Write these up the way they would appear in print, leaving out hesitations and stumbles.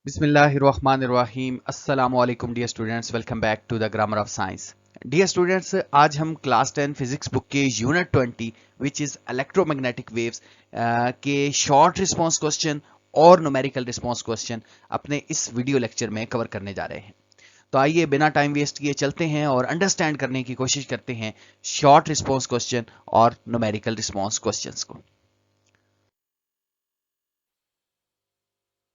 बिस्मिल्लाहिर्रहमानिर्रहीम अस्सलाम वालेकुम dear students, welcome back to the grammar of science. Dear students, आज हम क्लास 10 फिजिक्स बुक के unit 20 which is electromagnetic waves के शॉर्ट रिस्पांस क्वेश्चन और न्यूमेरिकल रिस्पांस क्वेश्चन अपने इस वीडियो लेक्चर में कवर करने जा रहे हैं। तो आइए बिना टाइम वेस्ट किए चलते हैं और अंडरस्टैंड करने की कोशिश करते हैं शॉर्ट रिस्पांस क्वेश्चन और न्यूमेरिकल रिस्पांस क्वेश्चंस को।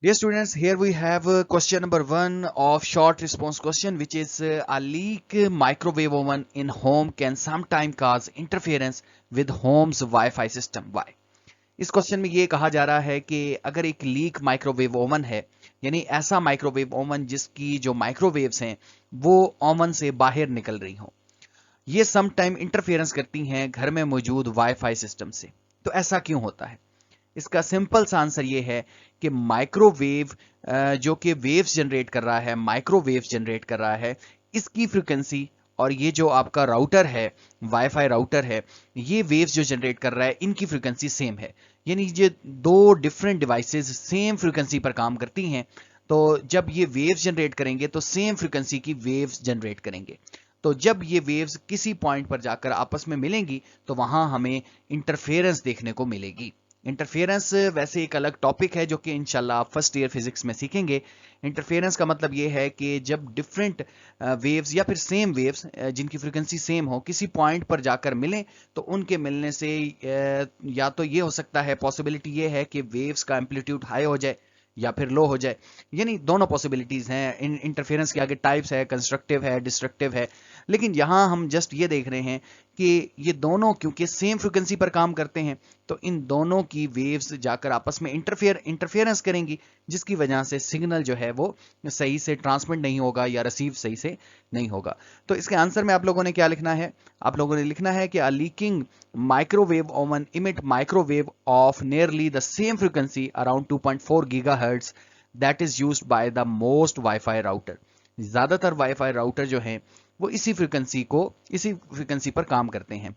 Dear students, here we have question number 1 of short response question, which is a leak microwave oven in home can sometime cause interference with home's Wi-Fi system. Why? इस question में ये कहा जा रहा है कि अगर एक लीक माइक्रोवेव ओवन है, यानी ऐसा माइक्रोवेव ओवन जिसकी जो माइक्रोवेव्स हैं वो ओवन से बाहर निकल रही हो, ये सम टाइम इंटरफेरेंस करती हैं घर में मौजूद वाईफाई सिस्टम से। तो ऐसा क्यों होता है? इसका सिंपल सा आंसर ये है कि माइक्रोवेव जो कि वेव्स जनरेट कर रहा है, माइक्रोवेव्स जनरेट कर रहा है, इसकी फ्रीक्वेंसी और ये जो आपका राउटर है, वाईफाई राउटर है, ये वेव्स जो जनरेट कर रहा है इनकी फ्रीक्वेंसी सेम है। यानी ये दो डिफरेंट डिवाइसेस सेम फ्रीक्वेंसी पर काम करती हैं, तो जब ये वेव्स जनरेट करेंगे तो सेम फ्रीक्वेंसी की वेव्स जनरेट करेंगे। तो जब ये वेव्स किसी पॉइंट पर जाकर आपस में मिलेंगी तो वहां हमें इंटरफेरेंस देखने को मिलेगी। इंटरफेरेंस वैसे एक अलग टॉपिक है जो कि इंशाल्लाह आप फर्स्ट ईयर फिजिक्स में सीखेंगे। इंटरफेरेंस का मतलब ये है कि जब डिफरेंट वेव्स या फिर सेम वेव्स जिनकी फ्रीक्वेंसी सेम हो किसी पॉइंट पर जाकर मिलें, तो उनके मिलने से या तो ये हो सकता है, पॉसिबिलिटी ये है कि वेव्स का एम्पलीट्यूड हाई हो जाए या फिर लो हो जाए। यानी दोनों पॉसिबिलिटीज हैं। इन इंटरफेरेंस के आगे टाइप्स है, कंस्ट्रक्टिव है, डिस्ट्रक्टिव है, लेकिन यहां हम जस्ट ये देख रहे हैं कि ये दोनों क्योंकि सेम फ्रीक्वेंसी पर काम करते हैं तो इन दोनों की वेव्स जाकर आपस में इंटरफेरेंस करेंगी, जिसकी वजह से सिग्नल जो है वो सही से ट्रांसमिट नहीं होगा या रिसीव सही से नहीं होगा। तो इसके आंसर में आप लोगों ने क्या लिखना है? आप लोगों ने लिखना है कि a leaking microwave oven emit microwave of nearly the same frequency around 2.4 gigahertz that is used by the most wifi router. ज्यादातर वाईफाई राउटर जो हैं वो इसी फ्रीक्वेंसी पर काम करते हैं।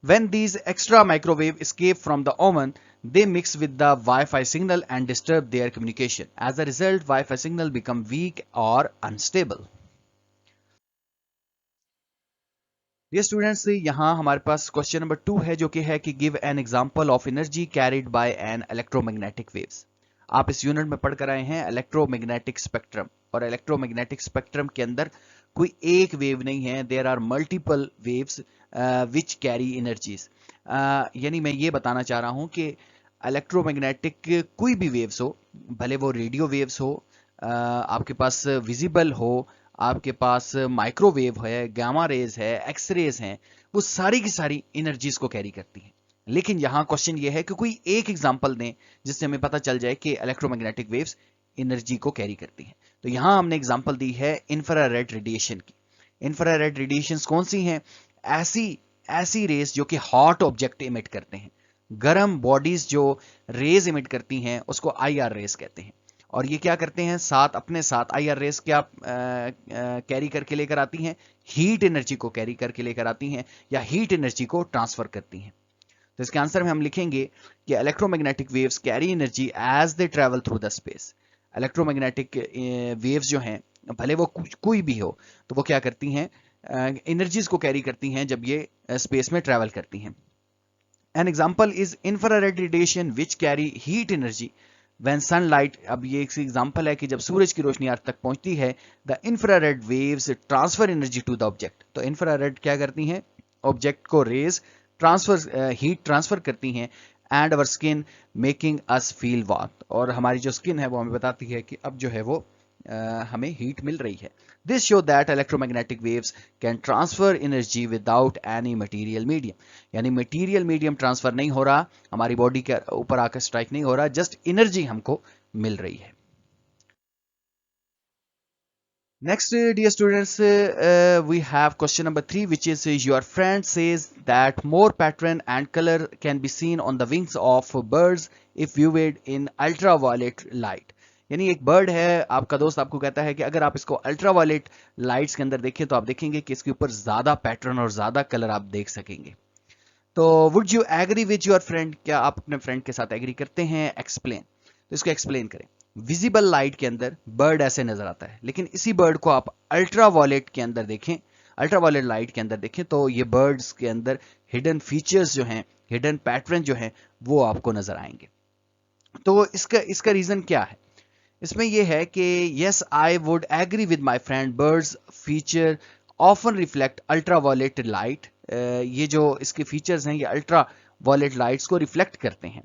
When these extra microwave escape from the oven, they mix with the Wi-Fi signal and disturb their communication. As a result, Wi-Fi signal become weak or unstable. Dear students, यहाँ हमारे पास क्वेश्चन नंबर 2 है जो कि है कि give an example of energy carried by an electromagnetic waves. आप इस यूनिट में पढ़कर आए हैं इलेक्ट्रोमैग्नेटिक स्पेक्ट्रम, और इलेक्ट्रोमैग्नेटिक स्पेक्ट्रम के अंदर कोई एक वेव नहीं है, there are multiple waves which carry energies. यानी मैं ये बताना चाह रहा हूं कि इलेक्ट्रोमैग्नेटिक कोई भी वेव्स हो, भले वो रेडियो वेव्स हो, आपके पास विजिबल हो, आपके पास माइक्रोवेव है, गामा रेज है, एक्स रेज हैं, वो सारी की सारी एनर्जीज को कैरी करती हैं। लेकिन यहां क्वेश्चन ये है कि कोई एक एग्जांपल दें जिससे हमें पता चल जाए कि इलेक्ट्रोमैग्नेटिक वेव्स एनर्जी को कैरी करती हैं। तो यहां हमने एग्जांपल दी है इंफ्रारेड रेडिएशन की। इंफ्रारेड रेडिएशंस कौन सी हैं? ऐसी रेस जो कि हॉट ऑब्जेक्ट इमिट करते हैं। गर्म बॉडीज जो रेज इमिट करती हैं उसको आईआर रेस कहते हैं। और ये क्या करते हैं? अपने साथ आईआर रेस क्या कैरी करके लेकर आती हैं? हीट एनर्जी को कैरी करके लेकर आती हैं या हीट एनर्जी को ट्रांसफर करती हैं। तो इसके आंसर में हम लिखेंगे कि electromagnetic waves carry energy as they travel through the space. Electromagnetic waves जो हैं, भले वो कोई भी हो, तो वो क्या करती हैं? एनर्जीज को कैरी करती हैं जब ये स्पेस में ट्रेवल करती हैं। An example is infrared radiation which carry heat energy when sunlight. अब ये एक एग्जाम्पल है कि जब सूरज की रोशनी अर्थ तक पहुंचती है, the infrared waves transfer energy to the object. तो इंफ्रारेड क्या करती हैं? ऑब्जेक्ट को रेज हीट ट्रांसफर करती हैं, and our skin making us feel warm. और हमारी जो स्किन है वो हमें बताती है कि अब जो है वो हमें हीट मिल रही है। This show that electromagnetic waves can transfer energy without any material medium. यानी मटेरियल मीडियम ट्रांसफर नहीं हो रहा, हमारी बॉडी के ऊपर आकर स्ट्राइक नहीं हो रहा, जस्ट एनर्जी हमको मिल रही है। Next, dear students, we have question number 3, which is your friend says that more pattern and color can be seen on the wings of birds if viewed in ultraviolet light. यानी एक bird है, आपका दोस्त आपको कहता है कि अगर आप इसको अल्ट्रावायलेट लाइट्स के अंदर देखें तो आप देखेंगे कि इसके ऊपर ज्यादा पैटर्न और ज्यादा कलर आप देख सकेंगे। तो would you agree with your friend? क्या आप अपने फ्रेंड के साथ एग्री करते हैं? एक्सप्लेन। तो इसको एक्सप्लेन करें। विजिबल लाइट के अंदर बर्ड ऐसे नजर आता है, लेकिन इसी बर्ड को आप अल्ट्रा वायलेट के अंदर देखें, अल्ट्रा वायलेट लाइट के अंदर देखें, तो ये बर्ड्स के अंदर हिडन फीचर्स जो हैं, हिडन पैटर्न जो हैं, वो आपको नजर आएंगे। तो इसका रीजन क्या है? इसमें यह है कि yes I would agree with my friend, birds feature often reflect ultra violet light. ये जो इसके फीचर्स हैं, ये अल्ट्रा वायलेट लाइट्स को रिफ्लेक्ट करते हैं,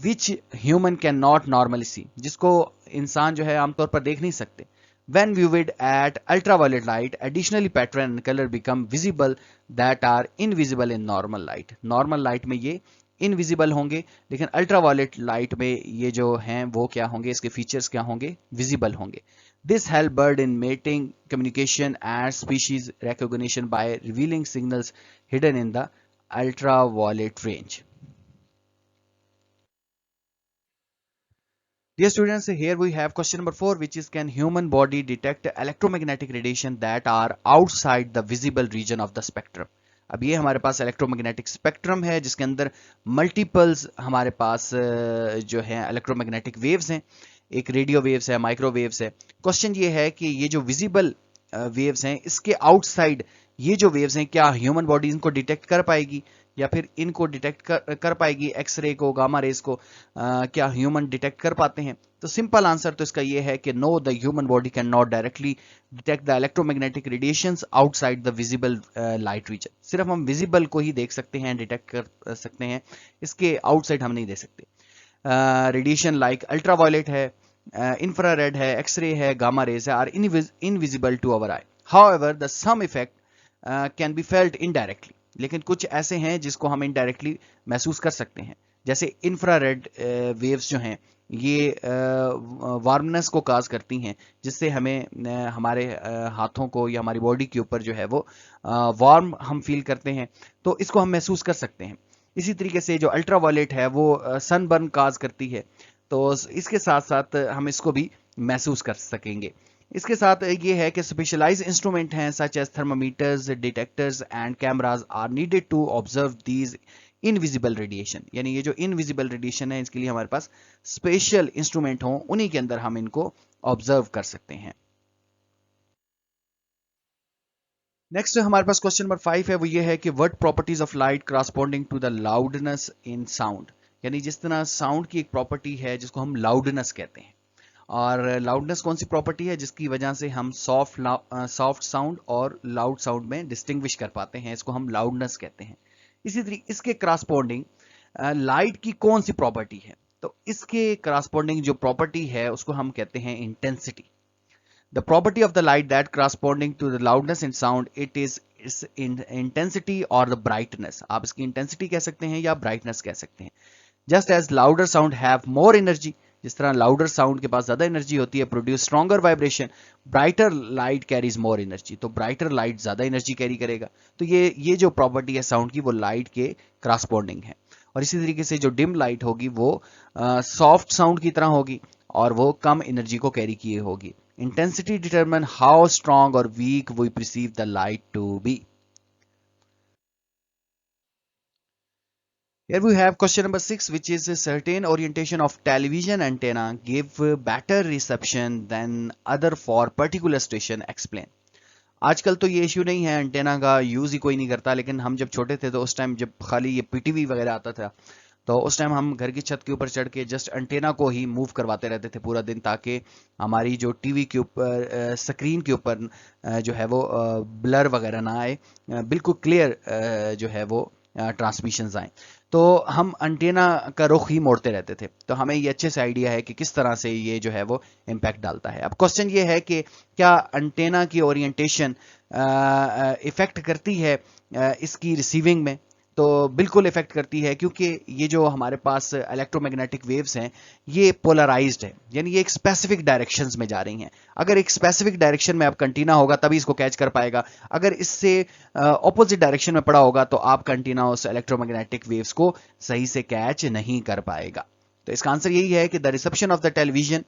which human can not normally see, जिसको इंसान जो है आमतौर पर देख नहीं सकते। When viewed at ultraviolet light, additionally pattern and color become visible that are invisible in normal light. Normal light में ये इनविजिबल होंगे, लेकिन अल्ट्रावायलेट लाइट में ये जो हैं वो क्या होंगे, इसके फीचर्स क्या होंगे, विजिबल होंगे। This help bird in mating, communication and species recognition by revealing signals hidden in the ultraviolet range. Dear students, here we have question number 4, which is can human body detect electromagnetic radiation that are outside the visible region of the spectrum? अब ये हमारे पास electromagnetic spectrum है जिसके अंदर multiples हमारे पास जो है electromagnetic waves हैं, एक रेडियो वेव्स है, माइक्रो वेव्स है। क्वेश्चन ये है कि ये जो विजिबल वेव्स हैं, इसके आउटसाइड ये जो वेव्स हैं, क्या ह्यूमन बॉडी इनको डिटेक्ट कर पाएगी या फिर इनको डिटेक्ट कर पाएगी? एक्सरे को, गामा रेज को क्या ह्यूमन डिटेक्ट कर पाते हैं? तो सिंपल आंसर तो इसका ये है कि no, the human body can not directly detect the electromagnetic radiations outside the visible light region. सिर्फ हम विजिबल को ही देख सकते हैं, डिटेक्ट कर सकते हैं, इसके आउटसाइड हम नहीं देख सकते। रेडिएशन लाइक अल्ट्रावायलेट है, इंफ्रारेड है, एक्सरे है, गामा रेज है, are invisible to our eye. However the some effect can be felt indirectly, लेकिन कुछ ऐसे हैं जिसको हम इनडायरेक्टली महसूस कर सकते हैं, जैसे इंफ्रारेड वेव्स जो हैं ये वार्मनेस को काज करती हैं, जिससे हमें हमारे हाथों को या हमारी बॉडी के ऊपर जो है वो वार्म हम फील करते हैं, तो इसको हम महसूस कर सकते हैं। इसी तरीके से जो अल्ट्रावायलेट है वो सनबर्न काज करती है, तो इसके साथ साथ हम इसको भी महसूस कर सकेंगे। इसके साथ ये है कि स्पेशलाइज्ड इंस्ट्रूमेंट हैं such as thermometers, detectors and cameras are needed to observe these invisible radiation. यानी ये जो इनविजिबल रेडिएशन है, इसके लिए हमारे पास स्पेशल इंस्ट्रूमेंट हों, उन्हीं के अंदर हम इनको ऑब्जर्व कर सकते हैं। नेक्स्ट हमारे पास क्वेश्चन नंबर 5 है, वो ये है कि what properties of light corresponding to the loudness in sound. यानी जिस तरह साउंड की एक प्रॉपर्टी है जिसको हम लाउडनेस कहते हैं, और लाउडनेस कौन सी प्रॉपर्टी है जिसकी वजह से हम सॉफ्ट साउंड और लाउड साउंड में डिस्टिंग्विश कर पाते हैं, इसको हम लाउडनेस कहते हैं। इसी तरीके इसके करस्पॉन्डिंग लाइट की कौन सी प्रॉपर्टी है, तो इसके करस्पॉन्डिंग जो प्रॉपर्टी है उसको हम कहते हैं intensity. The property of the light that corresponding to the loudness in sound, it is intensity और द ब्राइटनेस। आप इसकी इंटेंसिटी कह सकते हैं या ब्राइटनेस कह सकते हैं। Just as louder sound have more energy, जिस तरह लाउडर साउंड के पास ज्यादा एनर्जी होती है, produce stronger vibration, brighter light carries more energy, तो ब्राइटर लाइट ज्यादा एनर्जी कैरी करेगा। तो ये जो प्रॉपर्टी है साउंड की, वो लाइट के करस्पॉन्डिंग है। और इसी तरीके से जो डिम लाइट होगी वो सॉफ्ट साउंड की तरह होगी और वो कम एनर्जी को कैरी किए होगी। इंटेंसिटी डिटरमिन हाउ स्ट्रॉन्ग और weak we perceive the light to be. Here we have question number 6, which is a certain orientation of television antenna give better reception than other for particular station, explain। आजकल तो ये issue नहीं है, antenna का use ही कोई नहीं करता, लेकिन हम जब छोटे थे तो उस टाइम जब खाली ये पीटीवी वगैरह आता था, तो उस टाइम हम घर की छत के ऊपर चढ़ के जस्ट एंटेना को ही मूव करवाते रहते थे पूरा दिन, ताकि हमारी जो टीवी के ऊपर स्क्रीन के ऊपर जो है वो ब्लर वगैरह ना आए, बिल्कुल क्लियर जो है वो ट्रांसमिशंस आए। तो हम एंटेना का रुख ही मोड़ते रहते थे, तो हमें ये अच्छे से आइडिया है कि किस तरह से ये जो है वो इम्पैक्ट डालता है। अब क्वेश्चन ये है कि क्या एंटेना की ओरिएंटेशन इफेक्ट करती है इसकी रिसीविंग में? तो बिल्कुल इफेक्ट करती है, क्योंकि ये जो हमारे पास इलेक्ट्रोमैग्नेटिक वेव्स हैं ये पोलराइज्ड है, यानी ये एक स्पेसिफिक डायरेक्शंस में जा रही हैं। अगर एक स्पेसिफिक डायरेक्शन में आपका एंटीना होगा तभी इसको कैच कर पाएगा, अगर इससे ऑपोजिट डायरेक्शन में पड़ा होगा तो आपका एंटीना उस इलेक्ट्रोमैग्नेटिक वेव्स को सही से कैच नहीं कर पाएगा। तो इसका आंसर यही है कि the reception of the television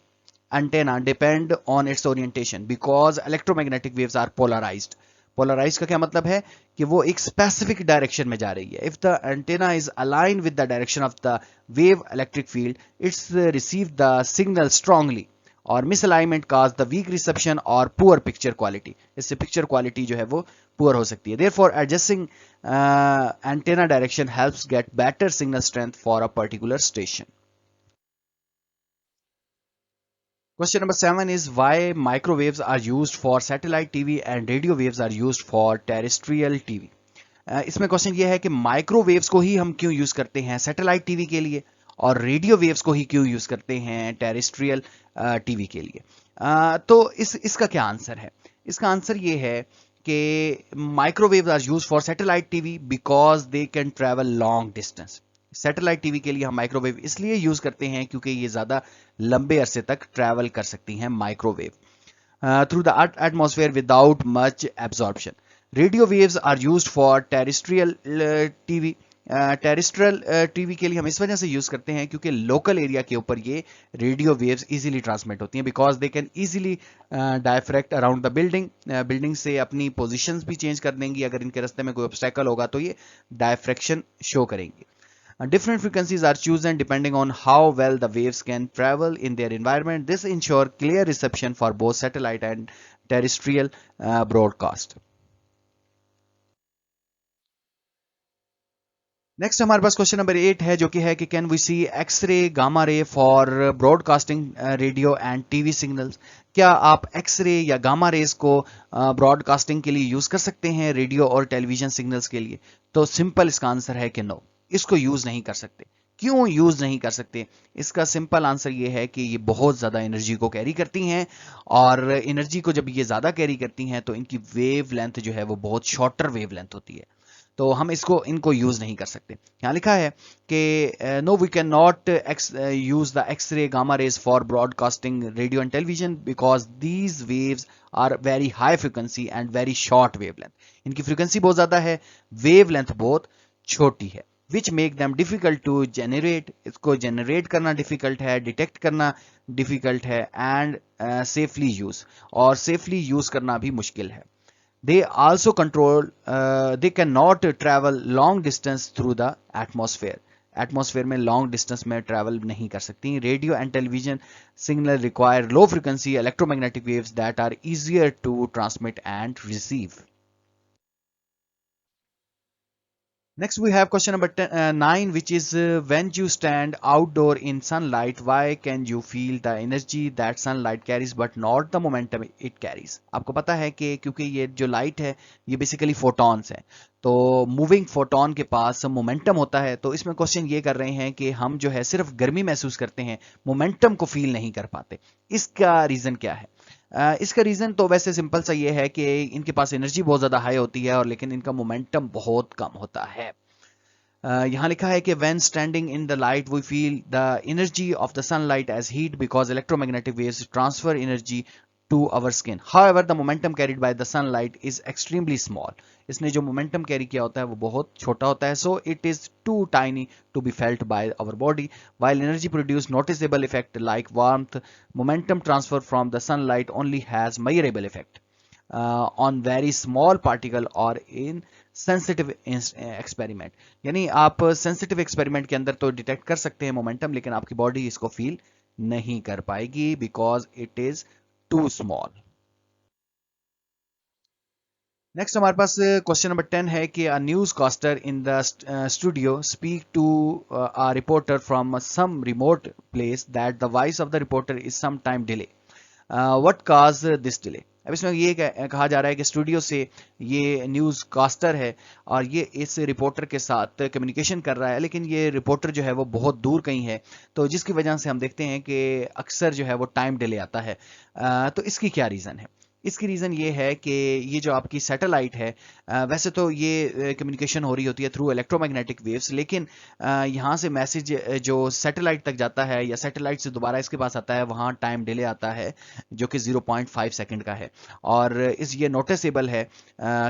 antenna depend on its orientation because electromagnetic waves are polarized. Polarise کا کیا مطلب ہے کہ وہ ایک اسپیسیفک ڈائریکشن میں جا رہی ہے. If the antenna is align with the direction of the wave electric field its receive the signal strongly, اور mis alignment cause the weak reception اور پور پکچر کوالٹی. اس سے پکچر کوالٹی جو ہے وہ پور ہو سکتی ہے. Therefore adjusting antenna direction helps get better signal strength for a particular station. Question number 7 is why microwaves are used for satellite TV and radio waves are used for terrestrial TV. اس میں question یہ ہے کہ micro views کو ہی ہم کیوں use کرتے ہیں satellite T V کے لیے, اور ریڈیو ویوز کو ہی کیوں یوز کرتے ہیں ٹیریسٹریل ٹی وی کے لیے. تو اس کا کیا آنسر ہے؟ اس کا آنسر یہ ہے کہ microwaves are use for satellite T V because they can travel long distance. Satellite T V کے لیے ہم مائکرو ویو اس لیے یوز کرتے ہیں کیونکہ یہ زیادہ لمبے عرصے تک ٹریول کر سکتی ہیں microwave through the atmosphere without much absorption. Radio waves are used for terrestrial T V. Terrestrial T V کے لیے ہم اس وجہ سے یوز کرتے ہیں کیونکہ لوکل ایریا کے اوپر یہ ریڈیو ویوز ایزیلی ٹرانسمٹ ہوتی ہیں, because they can easily diffract around the building سے اپنی پوزیشنز بھی چینج کر دیں گی. اگر ان کے راستے میں کوئی obstacle ہوگا تو یہ ڈائفریکشن شو کریں گی. Different frequencies are chosen depending on how well the waves can travel in their environment. This ensures clear reception for both satellite and terrestrial broadcast. Next ہمارے پاس کوشچن نمبر 8 ہے جو کہ ہے کہ can we see X ray gamma ray for broadcasting radio and T V signals. کیا آپ X ray یا گاما ریز کو براڈ کاسٹنگ کے لیے یوز کر سکتے ہیں ریڈیو اور ٹیلی ویژن سگنلز کے لیے؟ تو سمپل اس کا آنسر ہے کہ نو, اس کو یوز نہیں کر سکتے. کیوں یوز نہیں کر سکتے؟ اس کا سمپل آنسر یہ ہے کہ یہ بہت زیادہ انرجی کو کیری کرتی ہیں, اور انرجی کو جب یہ زیادہ کیری کرتی ہیں تو ان کی ویو لینتھ جو ہے وہ بہت شارٹر ویو لینتھ ہوتی ہے, تو ہم ان کو یوز نہیں کر سکتے. یہاں لکھا ہے کہ no we can not use the X ray gamma rays for broadcasting radio and television because these waves are very high frequency and very short wavelength. ان کی فریکوینسی بہت زیادہ ہے, ویو لینتھ بہت چھوٹی ہے, which make them difficult to generate. اس کو generate کرنا ڈیفیکلٹ ہے, ڈیٹیکٹ کرنا ڈیفیکلٹ ہے, اینڈ سیفلی یوز, اور سیفلی یوز کرنا بھی مشکل ہے. They also control, they cannot travel long distance through the atmosphere. ایٹماسفیئر میں لانگ ڈسٹینس میں ٹریول نہیں کر سکتی. Radio and television signal require low frequency electromagnetic waves that are easier to transmit and receive. Next we have question number 9, which is when you stand outdoor in sunlight, why can you feel the energy that sunlight carries but not the momentum it carries. آپ کو پتا ہے کہ کیونکہ یہ جو light ہے یہ بیسیکلی فوٹونز ہیں, تو موونگ فوٹون کے پاس مومنٹم ہوتا ہے. تو اس میں کوشچن یہ کر رہے ہیں کہ ہم جو ہے صرف گرمی محسوس کرتے ہیں, مومنٹم کو فیل نہیں کر پاتے. اس کا ریزن کیا ہے؟ اس کا ریزن تو ویسے سمپل سا یہ ہے کہ ان کے پاس انرجی بہت زیادہ ہائی ہوتی ہے, اور لیکن ان کا مومنٹم بہت کم ہوتا ہے. یہاں لکھا ہے کہ when standing in the light we feel the energy of the sunlight as heat because electromagnetic waves transfer energy to our skin. However, the momentum carried by the sunlight is extremely small. اس نے جو momentum carry کیا ہوتا ہے وہ بہت چھوٹا ہوتا ہے. So it is too tiny to be felt by our body. While energy produce noticeable effect like warmth, momentum transfer from the sunlight only has measurable effect on very small particle or in sensitive experiment. یعنی آپ sensitive experiment کے اندر تو detect کر سکتے ہیں momentum, لیکن آپ کی باڈی اس کو فیل نہیں کر پائے گی because it is too small. Next ہمارے پاس کوشچن نمبر 10 ہے کہ a newscaster in the studio speak to a reporter from some remote place that the voice of the reporter is sometime delay. What caused this delay? اب اس میں یہ کہا جا رہا ہے کہ اسٹوڈیو سے یہ نیوز کاسٹر ہے اور یہ اس رپورٹر کے ساتھ کمیونیکیشن کر رہا ہے, لیکن یہ رپورٹر جو ہے وہ بہت دور کہیں ہے, تو جس کی وجہ سے ہم دیکھتے ہیں کہ اکثر جو ہے وہ ٹائم ڈیلے آتا ہے. تو اس کی کیا ریزن ہے؟ اس کی ریزن یہ ہے کہ یہ جو آپ کی سیٹلائٹ ہے, ویسے تو یہ کمیونیکیشن ہو رہی ہوتی ہے تھرو الیکٹرو میگنیٹک ویوز, لیکن یہاں سے میسج جو سیٹلائٹ تک جاتا ہے یا سیٹلائٹ سے دوبارہ اس کے پاس آتا ہے, وہاں ٹائم ڈیلے آتا ہے جو کہ 0.5 سیکنڈ کا ہے. اور یہ نوٹیسیبل ہے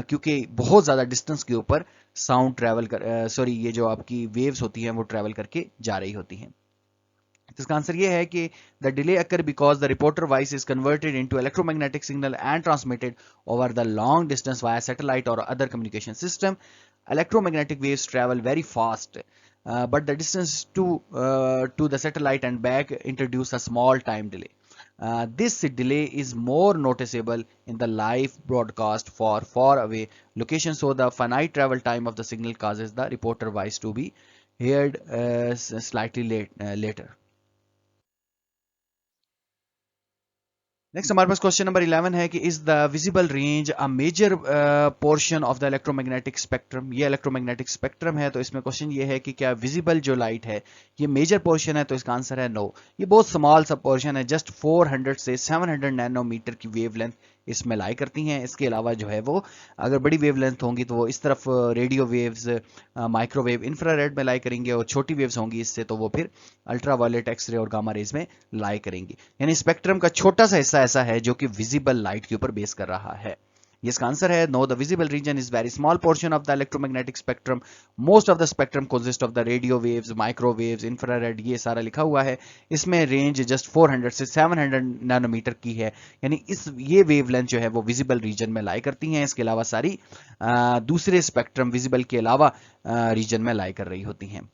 کیونکہ بہت زیادہ ڈسٹینس کے اوپر ساؤنڈ ٹریول یہ جو آپ کی ویوز ہوتی ہیں وہ ٹریول کر کے جا رہی ہوتی ہیں. इसका आंसर ये है कि the delay occur because the reporter voice is converted into electromagnetic signal and transmitted over the long distance via satellite or other communication system. Electromagnetic waves travel very fast, but the distance to the satellite and back introduce a small time delay. This delay is more noticeable in the live broadcast for far away locations, so the finite travel time of the signal causes the reporter voice to be heard slightly later. Next हमारे पास question number 11 है कि is the visible range a major portion of the electromagnetic spectrum. ये electromagnetic spectrum है, तो इसमें question ये है कि क्या विजिबल जो लाइट है ये मेजर पोर्शन है, तो इसका आंसर है नो। ये बहुत स्मॉल सा पोर्शन है, जस्ट 400 से 700 नैनोमीटर की वेवलेंथ इसमें लाई करती हैं। इसके अलावा जो है वो अगर बड़ी वेवलेंथ होंगी तो वो इस तरफ रेडियो वेव्स, माइक्रोवेव, इंफ्रारेड में लाई करेंगे, और छोटी वेव्स होंगी इससे तो वो फिर अल्ट्रावायलेट, एक्सरे और गामा रेज में लाई करेंगी। यानी स्पेक्ट्रम का छोटा सा हिस्सा ऐसा है जो कि विजिबल लाइट के ऊपर बेस कर रहा है। इसका आंसर है no, the visible region is very small portion of the electromagnetic spectrum. Most of the spectrum consist of the radio waves, microwaves, infrared, ये सारा लिखा हुआ है। इसमें रेंज जस्ट 400 से 700 नैनोमीटर की है, यानी ये वेवलेंथ जो है वो विजिबल रीजन में लाई करती हैं। इसके अलावा सारी दूसरे स्पेक्ट्रम विजिबल के अलावा रीजन में लाई कर रही होती हैं।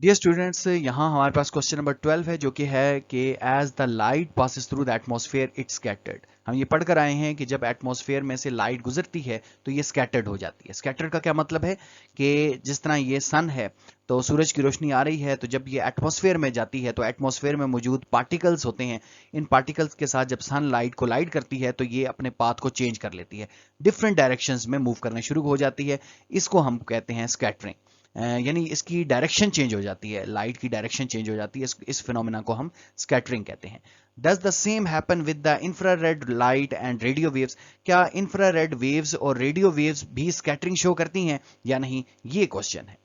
डियर स्टूडेंट्स, यहाँ हमारे पास क्वेश्चन नंबर 12 है, जो कि है कि as the light passes through the atmosphere it scattered. हम ये पढ़कर आए हैं कि जब एटमॉस्फेयर में से लाइट गुजरती है तो ये स्कैटर्ड हो जाती है। स्कैटर्ड का क्या मतलब है कि जिस तरह ये सन है तो सूरज की रोशनी आ रही है, तो जब ये एटमॉस्फेयर में जाती है तो एटमॉस्फेयर में मौजूद पार्टिकल्स होते हैं। इन पार्टिकल्स के साथ जब सन लाइट को लाइट करती है तो ये अपने पाथ को चेंज कर लेती है, डिफरेंट डायरेक्शंस में मूव करना शुरू हो जाती है। इसको हम कहते हैं स्कैटरिंग, यानी इसकी डायरेक्शन चेंज हो जाती है, लाइट की डायरेक्शन चेंज हो जाती है। इस फिनोमेना को हम स्कैटरिंग कहते हैं। Does the same happen with the infrared light and radio waves? क्या इंफ्रारेड वेव्स और रेडियो वेव्स भी स्कैटरिंग शो करती हैं या नहीं, ये क्वेश्चन है।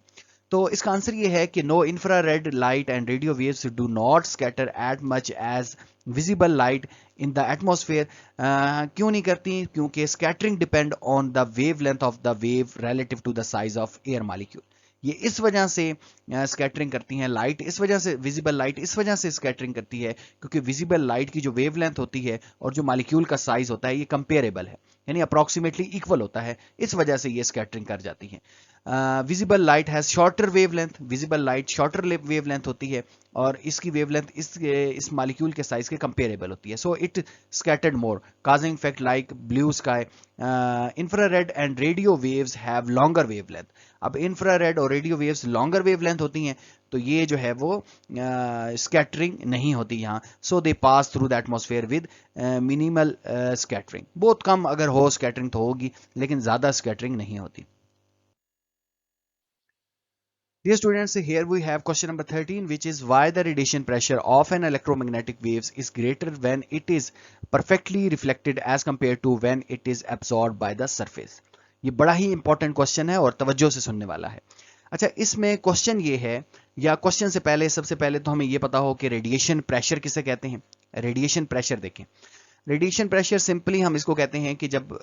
तो इसका आंसर ये है कि no, infrared light and radio waves do not scatter at much as visible light in the atmosphere. क्यों नहीं करती? क्योंकि scattering depend on the wavelength of the wave relative to the size of air molecule. ये इस वजह से scattering करती हैं लाइट, इस वजह से विजिबल लाइट इस वजह से स्कैटरिंग करती है क्योंकि विजिबल लाइट की जो वेवलेंथ होती है और जो मॉलिक्यूल का साइज होता है ये कंपेरेबल है, यानी अप्रोक्सीमेटली इक्वल होता है। इस वजह से ये स्कैटरिंग कर जाती है। Visible light has shorter wavelength, visible light shorter wavelength होती है और इसकी वेवलेंथ इस मॉलिक्यूल के साइज के कंपेरेबल होती है। So it scattered more, causing effect like blue sky. Infrared and radio waves have longer wavelength. अब इंफ्रारेड और रेडियो वेव्स लॉन्गर वेवलेंथ होती हैं तो ये जो है वो स्कैटरिंग नहीं होती यहाँ। So they pass through the atmosphere with minimal scattering. बहुत कम अगर हो स्कैटरिंग तो होगी, लेकिन ज्यादा स्कैटरिंग नहीं होती। Dear students, here we have question number 13, which is why the radiation pressure of an electromagnetic waves is greater when it is perfectly reflected as compared to when it is absorbed by the surface। ये बड़ा ही important question है और तवज्जो से सुनने वाला है। अच्छा, इसमें क्वेश्चन ये है, या क्वेश्चन से पहले सबसे पहले तो हमें ये पता हो कि रेडिएशन प्रेशर किसे कहते हैं। रेडिएशन प्रेशर देखें, रेडिएशन प्रेशर सिंपली हम इसको कहते हैं कि जब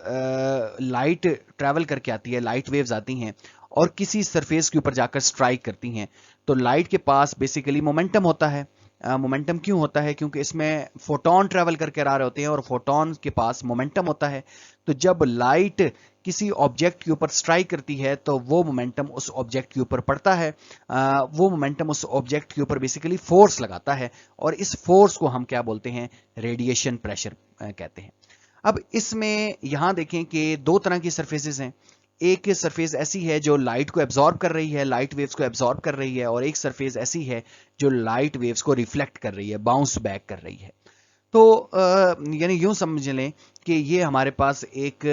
लाइट ट्रैवल करके आती है, लाइट वेव्स आती हैं और किसी सरफेस के ऊपर जाकर स्ट्राइक करती हैं, तो लाइट के पास बेसिकली मोमेंटम होता है। मोमेंटम क्यों होता है? क्योंकि इसमें फोटोन ट्रैवल करके आ रहे होते हैं और फोटोन के पास मोमेंटम होता है। तो जब लाइट किसी ऑब्जेक्ट के ऊपर स्ट्राइक करती है तो वो मोमेंटम उस ऑब्जेक्ट के ऊपर पड़ता है, वो मोमेंटम उस ऑब्जेक्ट के ऊपर बेसिकली फोर्स लगाता है और इस फोर्स को हम क्या बोलते हैं? रेडिएशन प्रेशर कहते हैं। अब इसमें यहां देखें कि दो तरह की सरफेसेस हैं। एक सरफेस ऐसी है जो लाइट को एब्जॉर्ब कर रही है, लाइट वेव्स को एब्जॉर्ब कर रही है, और एक सरफेस ऐसी है जो लाइट वेव्स को रिफ्लेक्ट कर रही है, बाउंस बैक कर रही है। तो यानी यूं समझ लें कि ये हमारे पास एक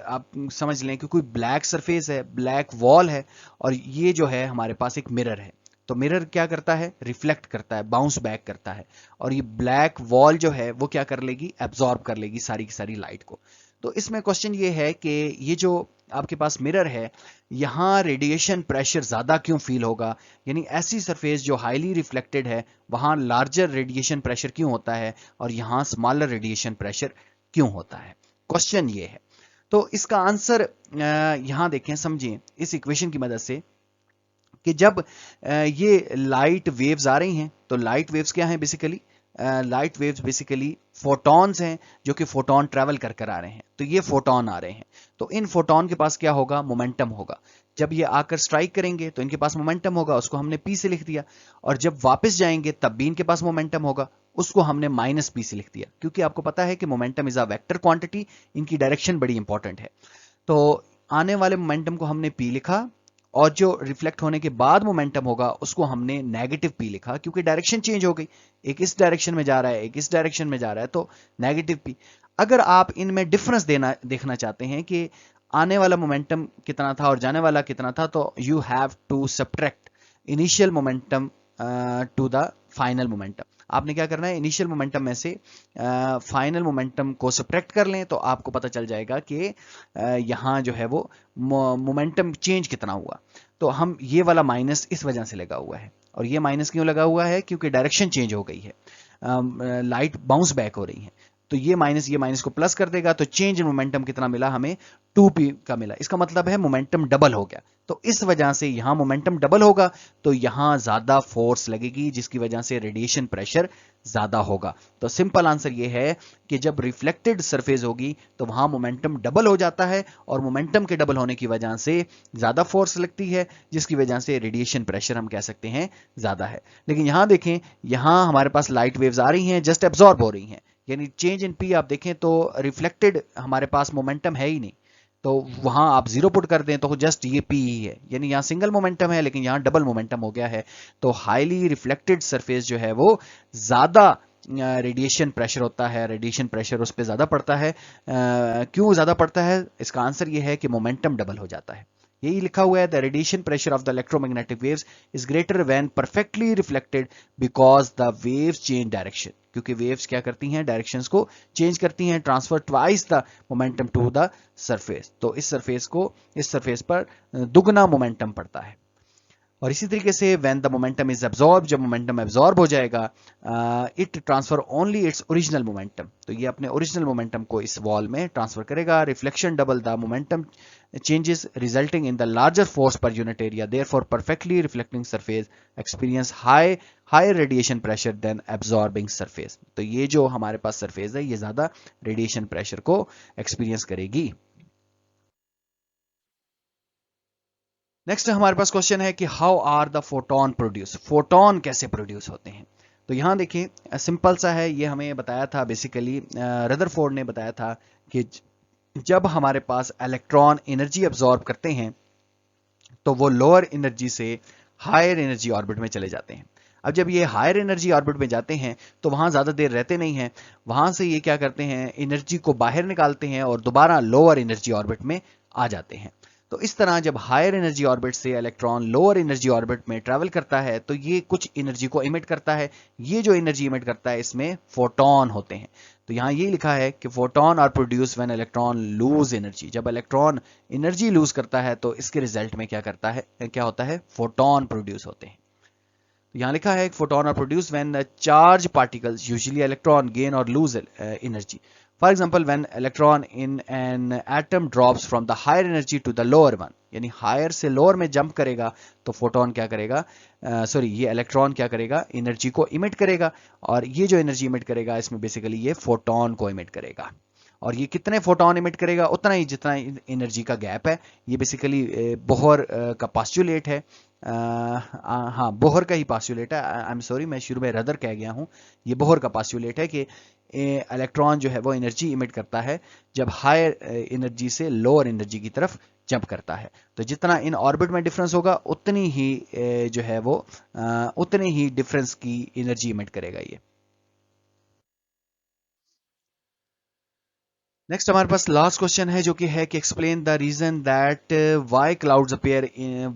आप समझ लें कि कोई ब्लैक सरफेस है, ब्लैक वॉल है, और ये जो है हमारे पास एक मिरर है। तो मिरर क्या करता है? रिफ्लेक्ट करता है, बाउंस बैक करता है, और ये ब्लैक वॉल जो है वो क्या कर लेगी? एब्जॉर्ब कर लेगी सारी की सारी लाइट को। तो इसमें क्वेश्चन ये है कि ये जो आपके पास मिरर है, यहां रेडिएशन प्रेशर ज्यादा क्यों फील होगा? यानी ऐसी सरफेस जो हाईली रिफ्लेक्टेड है वहां लार्जर रेडिएशन प्रेशर क्यों होता है और यहां स्मॉलर रेडिएशन प्रेशर क्यों होता है? क्वेश्चन ये है। तो इसका आंसर यहां देखें, समझिए इस इक्वेशन की मदद से کہ جب یہ لائٹ ویوز آ رہی ہیں تو لائٹ ویوز کیا ہیں basically? Light waves basically photons ہیں جو کہ فوٹون ٹریول کر کر آ رہے ہیں. تو یہ فوٹون آ رہے ہیں تو ان فوٹون کے پاس کیا ہوگا؟ مومنٹم ہوگا. جب یہ آ کر سٹرائک کریں گے تو ان کے پاس مومنٹم ہوگا, اس کو ہم نے پی سے لکھ دیا. اور جب واپس جائیں گے تب بھی ان کے پاس مومنٹم ہوگا, اس کو ہم نے مائنس پی سے لکھ دیا, کیونکہ آپ کو پتا ہے کہ momentum is a vector quantity, ان کی ڈائریکشن بڑی انپورٹنٹ ہے. تو آنے والے مومنٹم کو ہم نے پی لکھا, اور جو ریفلیکٹ ہونے کے بعد مومنٹم ہوگا اس کو ہم نے نیگیٹو پی لکھا, کیونکہ ڈائریکشن چینج ہو گئی, ایک اس ڈائریکشن میں جا رہا ہے ایک اس ڈائریکشن میں جا رہا ہے, تو نیگیٹو پی. اگر آپ ان میں ڈفرنس دیکھنا چاہتے ہیں کہ آنے والا مومنٹم کتنا تھا اور جانے والا کتنا تھا, تو you have to subtract initial momentum to the final momentum. آپ نے کیا کرنا ہے؟ انیشیل مومنٹم میں سے فائنل مومنٹم کو سبٹریکٹ کر لیں تو آپ کو پتہ چل جائے گا کہ یہاں جو ہے وہ مومنٹم چینج کتنا ہوا. تو ہم یہ والا مائنس اس وجہ سے لگا ہوا ہے, اور یہ مائنس کیوں لگا ہوا ہے؟ کیونکہ ڈائریکشن چینج ہو گئی ہے, لائٹ باؤنس بیک ہو رہی ہے. تو یہ مائنس کو پلس کر دے گا, تو چینج ان مومنٹم کتنا ملا ہمیں؟ 2p کا ملا. اس کا مطلب ہے مومنٹم ڈبل ہو گیا. تو اس وجہ سے یہاں مومنٹم ڈبل ہوگا تو یہاں زیادہ فورس لگے گی, جس کی وجہ سے ریڈیشن پریشر زیادہ ہوگا. تو سمپل آنسر یہ ہے کہ جب ریفلیکٹڈ سرفیس ہوگی تو وہاں مومنٹم ڈبل ہو جاتا ہے, اور مومنٹم کے ڈبل ہونے کی وجہ سے زیادہ فورس لگتی ہے, جس کی وجہ سے ریڈیشن پریشر ہم کہہ سکتے ہیں زیادہ ہے. لیکن یہاں دیکھیں, یہاں ہمارے پاس لائٹ ویوز آ رہی ہیں, جسٹ ایبزارب ہو رہی ہیں, یعنی چینج ان پی آپ دیکھیں تو ریفلیکٹڈ ہمارے پاس مومنٹم ہے ہی نہیں. تو وہاں آپ زیرو پٹ کر دیں تو جسٹ یہ پی ہی ہے, یعنی یہاں سنگل مومنٹم ہے لیکن یہاں ڈبل مومنٹم ہو گیا ہے. تو ہائیلی ریفلیکٹڈ سرفیس جو ہے وہ زیادہ ریڈیشن پریشر ہوتا ہے, ریڈیشن پریشر اس پہ زیادہ پڑتا ہے. کیوں زیادہ پڑتا ہے؟ اس کا آنسر یہ ہے کہ مومنٹم ڈبل ہو جاتا ہے. یہی لکھا ہوا ہے, the radiation pressure of the electromagnetic waves is greater when perfectly reflected because the waves change direction. کیونکہ ویوز کیا کرتی ہیں؟ ڈائریکشنز کو چینج کرتی ہیں, transfer twice the momentum to the surface. تو اس سرفیس پر دگنا مومنٹم پڑتا ہے. اور اسی طریقے سے when the momentum is absorbed, جب مومنٹم ایبزارب ہو جائے گا, it transfer only its original momentum. تو یہ اپنے اوریجنل مومنٹم کو اس وال میں ٹرانسفر کرے گا. Reflection double the momentum changes resulting in the larger force per unit area. Therefore, perfectly reflecting surface experience higher radiation pressure than absorbing surface. تو یہ جو ہمارے پاس سرفیس ہے یہ زیادہ ریڈیشن پریشر کو ایکسپیرینس کرے گی. نیکسٹ ہمارے پاس کوشچن ہے کہ how are the photon produce, photon کیسے پروڈیوس ہوتے ہیں. تو یہاں دیکھیں سمپل سا ہے, یہ ہمیں بتایا تھا بیسیکلی ردرفورڈ نے بتایا تھا کہ جب ہمارے پاس الیکٹران انرجی ابزارب کرتے ہیں تو وہ لوور انرجی سے ہائر انرجی آربٹ میں چلے جاتے ہیں. اب جب یہ ہائر انرجی آربٹ میں جاتے ہیں تو وہاں زیادہ دیر رہتے نہیں ہیں, وہاں سے یہ کیا کرتے ہیں؟ انرجی کو باہر نکالتے ہیں اور دوبارہ لوور انرجی آربٹ میں آ جاتے ہیں. تو اس طرح جب ہائر انرجی آربٹ سے الیکٹران لوور انرجی آربٹ میں ٹریول کرتا ہے تو یہ کچھ انرجی کو ایمٹ کرتا ہے. یہ جو انرجی ایمٹ کرتا ہے اس میں فوٹون ہوتے ہیں. تو یہاں یہ لکھا ہے کہ photon are produce when electron lose energy. جب الیکٹران انرجی لوز کرتا ہے تو اس کے ریزلٹ میں کیا ہوتا ہے؟ فوٹون پروڈیوس ہوتے ہیں. یہاں لکھا ہے photon are produce when charge particles usually electron gain or lose energy. For example, when electron in an atom drops from the higher energy to the lower one, یعنی higher سے lower میں jump کرے گا تو photon کیا کرے گا؟ یہ electron کیا کرے گا؟ انرجی کو ایمٹ کرے گا, اور یہ جو انرجی ایمٹ کرے گا اس میں بیسیکلی یہ فوٹون کو ایمٹ کرے گا. اور یہ کتنے فوٹون ایمٹ کرے گا؟ اتنا ہی جتنا انرجی کا گیپ ہے. یہ بیسیکلی بوہر کا پاسچولیٹ ہے. ہاں بوہر کا ہی پاسچولیٹ ہے. آئی ایم سوری, میں شروع میں ردر کہہ گیا ہوں. یہ بوہر کا پاسچولیٹ ہے کہ الیکٹران جو ہے وہ انرجی ایمٹ کرتا ہے جب ہائر انرجی سے لوور انرجی کی طرف جمپ کرتا ہے. تو جتنا ان آربٹ میں ڈفرنس ہوگا اتنی ہی جو ہے وہ اتنی ہی ڈفرنس کی انرجی ایمٹ کرے گا. یہ نیکسٹ ہمارے پاس لاسٹ کوشچن ہے جو کہ ہے کہ explain the reason that why clouds appear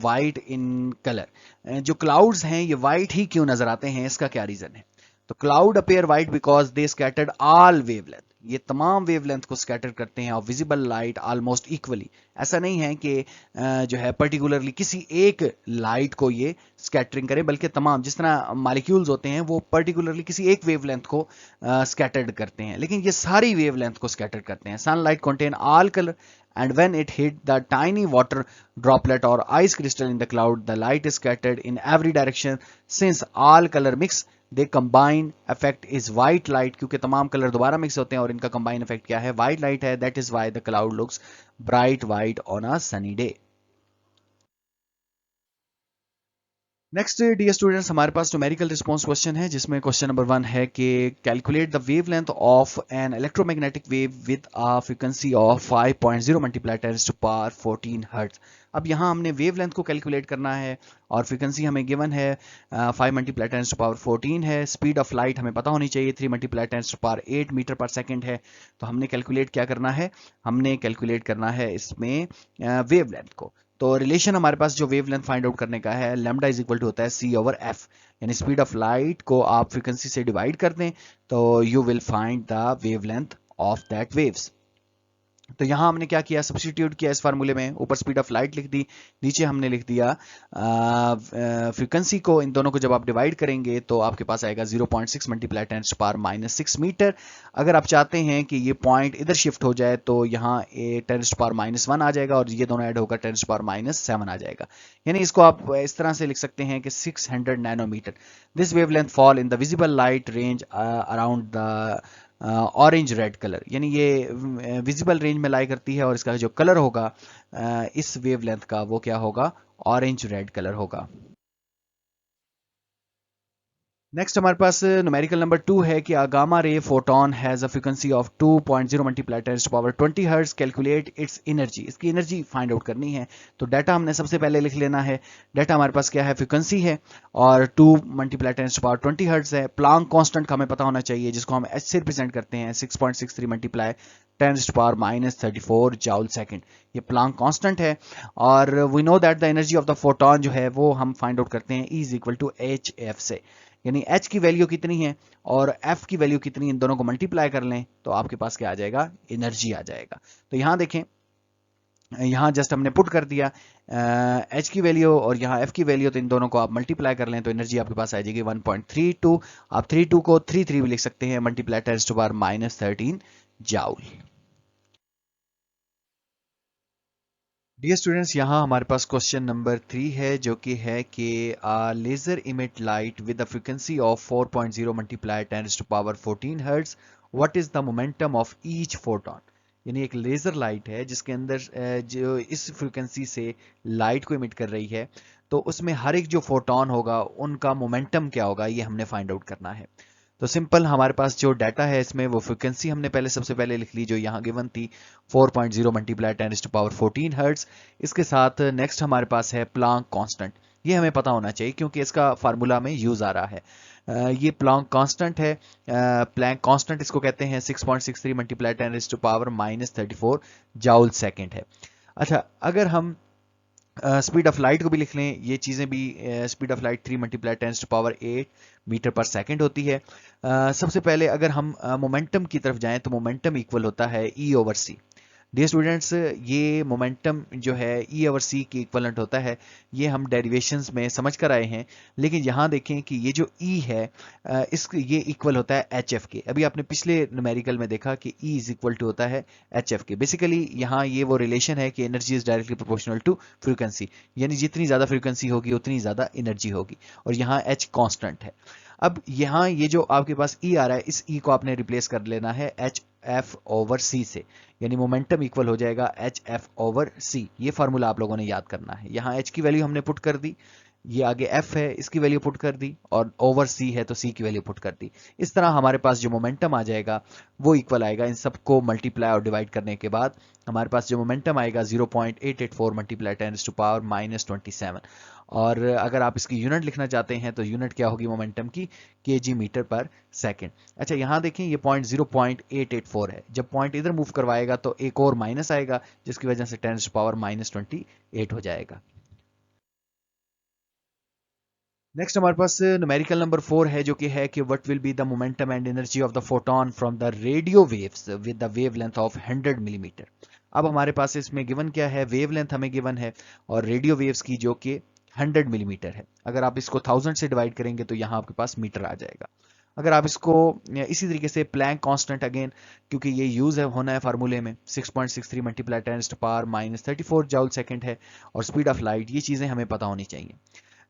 white in colour. جو کلاؤڈز ہیں یہ وائٹ ہی کیوں نظر آتے ہیں, اس کا کیا ریزن ہے؟ تو cloud appear white because they scattered all wave length. ये तमाम वेवलेंथ को स्कैटर करते हैं और विजिबल लाइट ऑलमोस्ट इक्वली। ऐसा नहीं है कि जो है पर्टिकुलरली किसी एक लाइट को ये स्कैटरिंग करे, बल्कि तमाम, जिस तरह मॉलिक्यूल्स होते हैं वो पर्टिकुलरली किसी एक वेवलेंथ को स्कैटर्ड करते हैं, लेकिन ये सारी वेवलेंथ को स्कैटर करते हैं। Sunlight contain all colour and when it hit the tiny water droplet or ice crystal in the cloud, the light is scattered in every direction. Since all color mix, they combine effect is white light, क्योंकि तमाम colour दोबारा mix होते हैं और इनका combine effect क्या है, white light है। that is why the cloud looks bright white on a sunny day. Next dear students, हमारे पास न्यूमेरिकल रिस्पांस क्वेश्चन है, जिसमें क्वेश्चन नंबर 1 है कि calculate the wavelength of an electromagnetic wave with a frequency of 5.0 multiply 10 to power 14 hertz. अब यहाँ हमने wavelength को कैलकुलेट करना है और फ्रीक्वेंसी हमें गिवन है 5 मल्टीप्लाई 10 टू पावर 14 है। स्पीड ऑफ लाइट हमें पता होनी चाहिए 3 मल्टीप्लाई 10 टू पावर 8 मीटर पर सेकेंड है। तो हमने कैलकुलेट क्या करना है, हमने कैलकुलेट करना है इसमें वेवलेंथ को। तो रिलेशन हमारे पास जो वेवलेंथ फाइंड आउट करने का है, लैम्डा इज इक्वल टू होता है c ओवर f, यानी स्पीड ऑफ लाइट को आप फ्रीक्वेंसी से डिवाइड कर दें तो you will find the wavelength of that waves. तो यहाँ हमने क्या किया, सब्स्टिट्यूट किया इस फार्मूले में, ऊपर स्पीड ऑफ लाइट लिख दी, नीचे हमने लिख दिया फ्रीक्वेंसी को। इन दोनों को जब आप डिवाइड करेंगे तो आपके पास आएगा 0.6 मल्टीप्लाई 10 टू पावर -6 मीटर। अगर आप चाहते हैं कि ये पॉइंट इधर शिफ्ट हो जाए तो यहाँ 10 टू पावर -1 आ जाएगा और ये दोनों ऐड होकर 10 टू पावर -7 आ जाएगा। यानी इसको आप इस तरह से लिख सकते हैं कि 600 nanometre. This wavelength fall in the visible light range around the orange red colour, यानी ये विजिबल रेंज में लाई करती है और इसका जो कलर होगा इस वेवलेंथ का वो क्या होगा, ऑरेंज रेड कलर होगा। नेक्स्ट हमारे पास न्यूमेरिकल नंबर 2 है कि a gamma ray photon has a frequency of 2.0 multiply 10 to power 20 hertz, calculate its energy. इसकी एनर्जी फाइंड आउट करनी है। तो डाटा हमने सबसे पहले लिख लेना है। डाटा हमारे पास क्या है, फ्रीक्वेंसी है और 2 मल्टीप्लाई 10 टू पावर 20 हर्ट्ज है। प्लांक कांस्टेंट का हमें पता होना चाहिए, जिसको हम एच से रिप्रेजेंट करते हैं, 6.63 multiply 10 to power -34 joule second. ये प्लांक कांस्टेंट है और we know that the energy of the photon जो है वो हम फाइंड आउट करते हैं E is equal to h f से, यानी h की वैल्यू कितनी है और f की वैल्यू कितनी, इन दोनों को मल्टीप्लाई कर लें तो आपके पास क्या आ जाएगा, एनर्जी आ जाएगा। तो यहाँ देखें, यहाँ जस्ट हमने पुट कर दिया h की वैल्यू और यहाँ f की वैल्यू, तो इन दोनों को आप मल्टीप्लाई कर लें तो एनर्जी आपके पास आ जाएगी 1.32। आप 32 को 33 भी लिख सकते हैं, multiply 10 to power -13 joule. Dear students, यहाँ हमारे पास क्वेश्चन नंबर 3 है, जो कि है कि laser emit light with the frequency of 4.0 multiply 10 to power 14 hertz, what is the momentum of each photon. यानी एक लेजर लाइट है जिसके अंदर जो इस फ्रीक्वेंसी से लाइट को इमिट कर रही है, तो उसमें हर एक जो फोटोन होगा उनका मोमेंटम क्या होगा, ये हमने फाइंड आउट करना है। तो सिंपल हमारे पास जो डाटा है इसमें वो फ्रीक्वेंसी हमने पहले सबसे पहले लिख ली जो यहाँ गिवन थी 4.0 मल्टीप्लाई 10 टू पावर 14 हर्ट्ज। इसके साथ नेक्स्ट हमारे पास है प्लांक कांस्टेंट, ये हमें पता होना चाहिए क्योंकि इसका फार्मूला में यूज आ रहा है। ये प्लांक कांस्टेंट है, प्लैंक कांस्टेंट इसको कहते हैं, 6.63 multiply 10 to power -34 joule second है। अच्छा, अगर हम स्पीड ऑफ लाइट को भी लिख लें, ये चीज़ें भी, speed of light 3 multiply 10 to power 8 metre पर सेकेंड होती है। सबसे पहले अगर हम मोमेंटम की तरफ जाएं तो मोमेंटम इक्वल होता है E ओवर सी। डियर स्टूडेंट्स, ये मोमेंटम जो है E ओवर सी की इक्वलेंट होता है, ये हम डेरिवेशंस में समझ कर आए हैं, लेकिन यहाँ देखें कि ये जो E है ये इक्वल होता है HF के। अभी आपने पिछले न्यूमेरिकल में देखा कि E इज इक्वल टू होता है HF के। बेसिकली यहाँ ये वो रिलेशन है कि energy is directly proportional to frequency, यानी जितनी ज़्यादा फ्रीक्वेंसी होगी उतनी ज़्यादा एनर्जी होगी, और यहाँ H कॉन्स्टेंट है। अब यहाँ ये जो आपके पास E आ रहा है, इस E को आपने रिप्लेस कर लेना है HF ओवर C से, यानी मोमेंटम इक्वल हो जाएगा HF ओवर C। ये फार्मूला आप लोगों ने याद करना है। यहाँ H की वैल्यू हमने पुट कर दी, ये आगे F है इसकी वैल्यू पुट कर दी, और ओवर C है तो C की वैल्यू पुट कर दी। इस तरह हमारे पास जो मोमेंटम आ जाएगा वो इक्वल आएगा, इन सबको मल्टीप्लाई और डिवाइड करने के बाद हमारे पास जो मोमेंटम आएगा 0.884 मल्टीप्लाई 10 टू पावर -27। और अगर आप इसकी यूनिट लिखना चाहते हैं तो यूनिट क्या होगी मोमेंटम की, kg मीटर पर सेकेंड। अच्छा, यहाँ देखें ये पॉइंट 0.884 है, जब पॉइंट इधर मूव करवाएगा तो एक और माइनस आएगा, जिसकी वजह से 10 टू पावर -28 हो जाएगा। नेक्स्ट हमारे पास न्यूमेरिकल नंबर 4 है जो कि है कि what will be the momentum and energy of the photon from the radio waves with the wavelength of 100 millimetre. अब हमारे पास इसमें गिवन क्या है, वेवलेंथ हमें गिवन है और रेडियो वेव्स की जो कि 100 मिलीमीटर है। अगर आप इसको 1000 से डिवाइड करेंगे तो यहाँ आपके पास मीटर आ जाएगा। अगर आप इसको इसी तरीके से प्लैंक कांस्टेंट अगेन, क्योंकि ये यूज है होना है फार्मूले में, 6.63 मल्टीप्लाई 10⁻³ जूल सेकंड है और स्पीड ऑफ लाइट, ये चीजें हमें पता होनी चाहिए।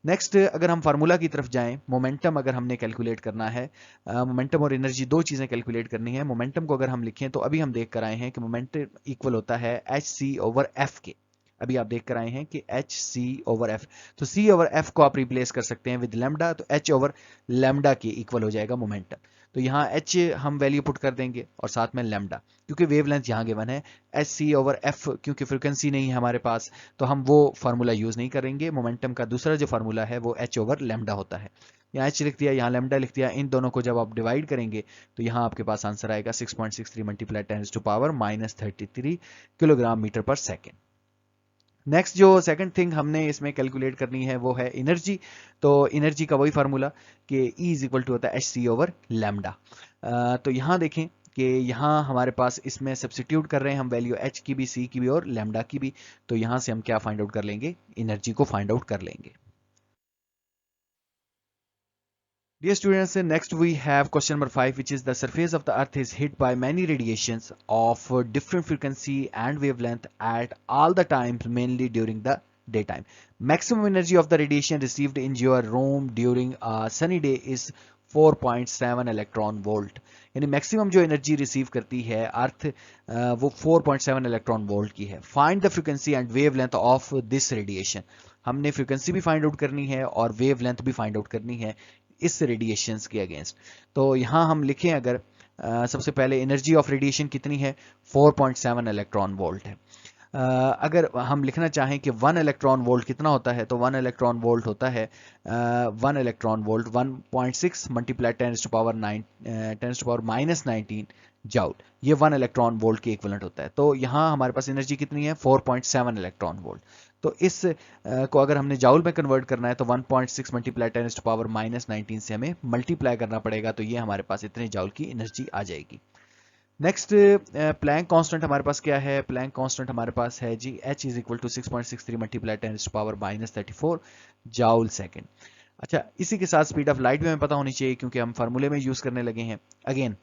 नेक्स्ट अगर हम फार्मूला की तरफ जाएं, मोमेंटम अगर हमने कैलकुलेट करना है, मोमेंटम और एनर्जी दो चीजें कैलकुलेट करनी है। मोमेंटम को अगर हम लिखें तो अभी हम देख कर आए हैं कि मोमेंटम इक्वल होता है एच सी ओवर एफ के। अभी आप देख कर आए हैं कि एच सी ओवर एफ, तो सी ओवर एफ को आप रिप्लेस कर सकते हैं विद लेमडा, तो एच ओवर लेमडा के इक्वल हो जाएगा मोमेंटम। तो यहाँ एच हम वैल्यू पुट कर देंगे और साथ में लेमडा, क्योंकि वेवलेंथ यहाँ गिवन है। एच सी ओवर एफ क्योंकि फ्रिक्वेंसी नहीं है हमारे पास, तो हम वो फार्मूला यूज नहीं करेंगे। मोमेंटम का दूसरा जो फार्मूला है वो एच ओवर लेमडा होता है। यहाँ एच लिख दिया, यहाँ लेमडा लिख दिया, इन दोनों को जब आप डिवाइड करेंगे तो यहाँ आपके पास आंसर आएगा 6.63 मल्टीप्लाई 10⁻³ किलोग्राम मीटर पर सेकेंड। नेक्स्ट जो सेकंड थिंग हमने इसमें कैलकुलेट करनी है वो है एनर्जी। तो एनर्जी का वही फार्मूला कि E इज इक्वल टू होता है एच सी ओवर लेमडा। तो यहाँ देखें कि यहाँ हमारे पास इसमें सब्स्टिट्यूट कर रहे हैं हम वैल्यू H की भी, C की भी और लेमडा की भी। तो यहाँ से हम क्या फाइंड आउट कर लेंगे, एनर्जी को फाइंड आउट कर लेंगे। Dear students, next we have question number 5, which is the surface of the earth is hit by many radiations of different frequency and wavelength at all the times, mainly during the daytime. Maximum energy of the radiation received in your room during a sunny day is 4.7 electron volt. यानी maximum जो energy receive करती है अर्थ वो 4.7 electron volt की है। Find the frequency and wavelength of this radiation. हमने frequency भी find out करनी है और वेवलेंथ भी फाइंड आउट करनी है इस रेडिएशंस के अगेंस्ट। तो यहाँ हम लिखें अगर सबसे पहले एनर्जी ऑफ रेडिएशन कितनी है, 4.7 इलेक्ट्रॉन वोल्ट है। अगर हम लिखना चाहें कि 1 इलेक्ट्रॉन वोल्ट कितना होता है, तो 1 इलेक्ट्रॉन वोल्ट होता है 1 इलेक्ट्रॉन वोल्ट 1.6 मल्टीप्लाई 10⁻⁻19 जाउल, ये 1 इलेक्ट्रॉन वोल्ट के इक्विवेलेंट होता है। तो यहाँ हमारे पास एनर्जी कितनी है, 4.7 इलेक्ट्रॉन वोल्ट। तो इस को अगर हमने जाउल में कन्वर्ट करना है तो 1.6 मल्टीप्लाई 10⁻⁻19 से हमें मल्टीप्लाई करना पड़ेगा, तो ये हमारे पास इतने जाउल की एनर्जी आ जाएगी। नेक्स्ट प्लैंक कांस्टेंट हमारे पास क्या है, प्लैंक कांस्टेंट हमारे पास है जी H is equal to 6.63 multiply 10⁻⁻34 joule second. अच्छा, इसी के साथ स्पीड ऑफ लाइट भी हमें पता होनी चाहिए क्योंकि हम फार्मूले में यूज करने लगे हैं। अगेन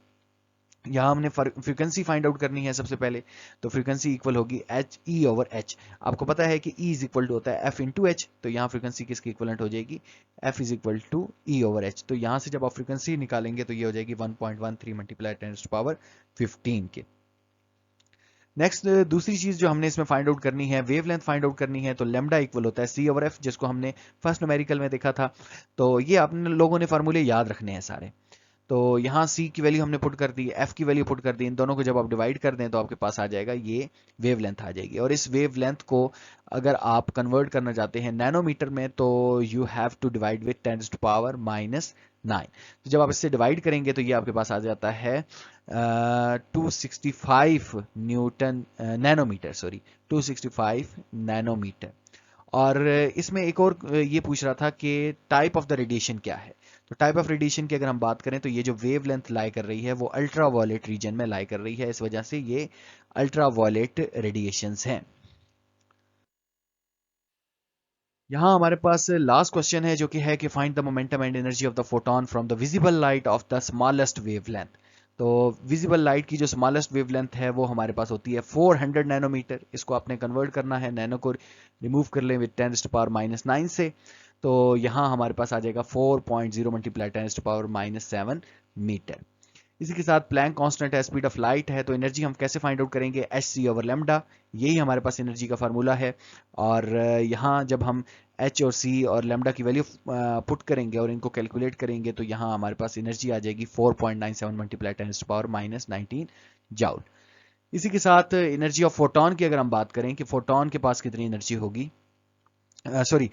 यहाँ हमने फ्रीक्वेंसी फाइंड आउट करनी है सबसे पहले, तो फ्रीक्वेंसी इक्वल होगी एच ई ओवर एच। आपको पता है कि E इज इक्वल टू होता है एफ इंटू एच, तो यहाँ फ्रीक्वेंसी किसकी इक्वलेंट हो जाएगी, f is equal to e over h. तो यहाँ से जब आप फ्रीक्वेंसी निकालेंगे तो ये हो जाएगी 1.13 मल्टीप्लाई 10⁻15 के। नेक्स्ट दूसरी चीज जो हमने इसमें फाइंड आउट करनी है, वेवलेंथ फाइंड आउट करनी है, तो लेमडा इक्वल होता है सी ओवर एफ, जिसको हमने फर्स्ट न्यूमेरिकल में देखा था। तो ये आपने लोगों ने फार्मूले याद रखने हैं सारे। तो यहाँ C की वैल्यू हमने पुट कर दी, F की वैल्यू पुट कर दी, इन दोनों को जब आप डिवाइड कर दें तो आपके पास आ जाएगा ये वेवलेंथ आ जाएगी। और इस वेवलेंथ को अगर आप कन्वर्ट करना चाहते हैं नैनोमीटर में तो you have to divide with 10⁻⁹। तो जब आप इससे डिवाइड करेंगे तो ये आपके पास आ जाता है 265 न्यूटन नैनोमीटर, सॉरी 265 नैनोमीटर। और इसमें एक और ये पूछ रहा था कि टाइप ऑफ द रेडिएशन क्या है। तो टाइप ऑफ रेडिएशन की अगर हम बात करें तो ये जो वेवलेंथ लाई कर रही है वो अल्ट्रा वायलेट रीजन में लाई कर रही है, इस वजह से ये अल्ट्रा वायलेट रेडिएशंस हैं। यहाँ हमारे पास लास्ट क्वेश्चन है जो कि है कि find the momentum and energy of the photon from the visible light of the smallest wavelength. तो विजिबल लाइट की जो स्मॉलेस्ट वेवलेंथ है वो हमारे पास होती है 400 नैनोमीटर। इसको आपने कन्वर्ट करना है, नैनो को रिमूव कर लें विद 10⁻⁹ से, तो यहाँ हमारे पास आ जाएगा 4.0 मल्टीप्लाई 10⁻⁷ मीटर। इसी के साथ प्लैंक कांस्टेंट है, स्पीड ऑफ लाइट है, तो एनर्जी हम कैसे फाइंड आउट करेंगे, एच सी ओवर लेमडा, यही हमारे पास एनर्जी का फार्मूला है। और यहाँ जब हम एच और सी और लेमडा की वैल्यू पुट करेंगे और इनको कैलकुलेट करेंगे तो यहाँ हमारे पास एनर्जी आ जाएगी 4.97 मल्टीप्लाई 10⁻⁻19 जाउल। इसी के साथ एनर्जी ऑफ फोटोन की अगर हम बात करें कि फोटोन के पास कितनी एनर्जी होगी, sorry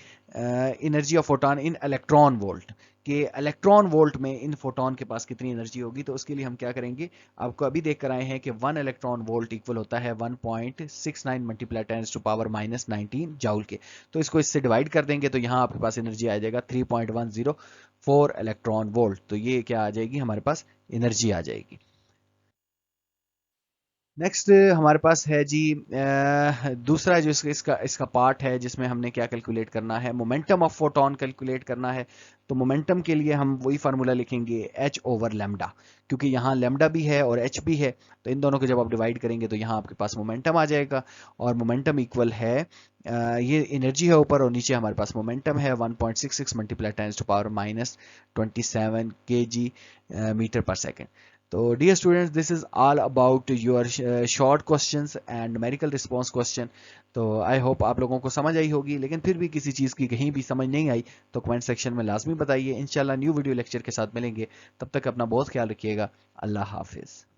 energy of photon in electron volt, कि इलेक्ट्रॉन वोल्ट में इन फोटोन के पास कितनी एनर्जी होगी। तो उसके लिए हम क्या करेंगे, आपको अभी देख कर आए हैं कि 1 इलेक्ट्रॉन वोल्ट इक्वल होता है 1.69 मल्टीप्लाई 10⁻⁻19 जाउल के। तो इसको इससे डिवाइड कर देंगे तो यहाँ आपके पास एनर्जी आ जाएगा 3.104 इलेक्ट्रॉन वोल्ट। तो ये क्या आ जाएगी, हमारे पास एनर्जी आ जाएगी। नेक्स्ट हमारे पास है जी दूसरा जो इसका पार्ट है, जिसमें हमने क्या कैलकुलेट करना है, मोमेंटम ऑफ फोटोन कैलकुलेट करना है। तो मोमेंटम के लिए हम वही फार्मूला लिखेंगे एच ओवर लेमडा, क्योंकि यहाँ लेमडा भी है और एच भी है। तो इन दोनों को जब आप डिवाइड करेंगे तो यहाँ आपके पास मोमेंटम आ जाएगा, और मोमेंटम इक्वल है ये एनर्जी है ऊपर और नीचे हमारे पास मोमेंटम है 1.66 मल्टीप्लाई 10⁻⁻27 kg मीटर पर सेकेंड। तो dear students, this is all about your short questions and numerical response question. तो आई होप आप लोगों को समझ आई होगी, लेकिन फिर भी किसी चीज़ की कहीं भी समझ नहीं आई तो कमेंट सेक्शन में लाजमी बताइए। इंशाल्लाह न्यू वीडियो लेक्चर के साथ मिलेंगे, तब तक अपना बहुत ख्याल रखिएगा। अल्लाह हाफिज़।